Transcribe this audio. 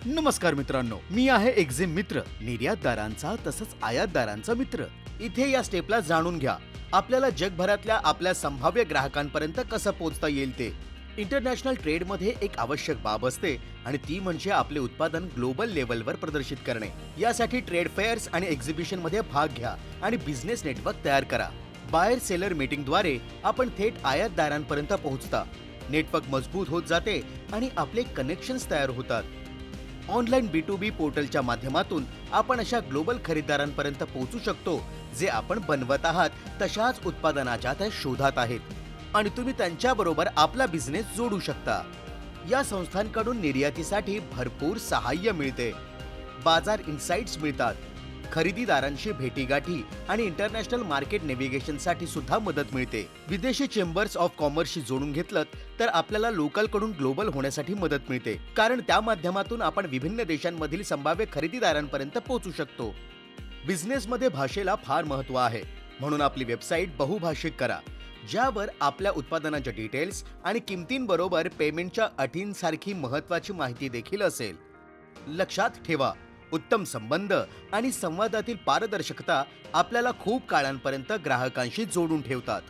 नमस्कार मित्रांनो, मी आहे एक्झिम मित्र, निर्यातदारांचा तसंच आयातदारांचा मित्र. इथे या स्टेपला जाणून घ्या आपल्याला जगभरातल्या आपल्या संभाव्य ग्राहकांपर्यंत कसं पोहोचता येईल ते. इंटरनॅशनल ट्रेडमध्ये एक आवश्यक बाब असते आणि ती म्हणजे आपले उत्पादन ग्लोबल लेवलवर प्रदर्शित करणे. यासाठी ट्रेड फेअर्स आणि एक्झिबिशनमध्ये भाग घ्या आणि बिझनेस नेटवर्क तयार करा. बायर सेलर मीटिंगद्वारे आपण थेट आयातदारांपर्यंत पोहोचता. नेटवर्क मजबूत होत जाते आणि आपले कनेक्शन्स तयार होतात. ऑनलाईन B2B पोर्टलच्या माध्यमातून आपण अशा ग्लोबल खरेदीदारांपर्यंत पोहोचू शकतो जे आपण बनवत आहात तशाच उत्पादनाच्या त्या शोधात आहेत आणि तुम्ही त्यांच्याबरोबर आपला बिझनेस जोडू शकता. या संस्थांकडून निर्यातीसाठी भरपूर सहाय्य मिळते. बाजार इन्साइट्स मिळतात. खरेदीदारांशी भेटीगाठी आणि इंटरनॅशनल मार्केट नेव्हिगेशनसाठी सुद्धा मदत मिळते. विदेशी चेंबर्स ऑफ कॉमर्सशी जोडून घेतलं तर आपल्याला लोकलकडून ग्लोबल होण्यासाठी मदत मिळते, कारण त्या माध्यमातून आपण विभिन्न देशांमधील संभाव्य खरेदीदारांपर्यंत पोहोचू शकतो. बिझनेसमध्ये भाषेला फार महत्त्व आहे, म्हणून आपली वेबसाईट बहुभाषिक करा, ज्यावर आपल्या उत्पादनाच्या डिटेल्स आणि किमतींबरोबर पेमेंटच्या अटींसारखी महत्त्वाची माहिती देखील असेल. लक्षात ठेवा, उत्तम संबंध आणि संवादातील पारदर्शकता आपल्याला खूप काळांपर्यंत ग्राहकांशी जोडून ठेवतात.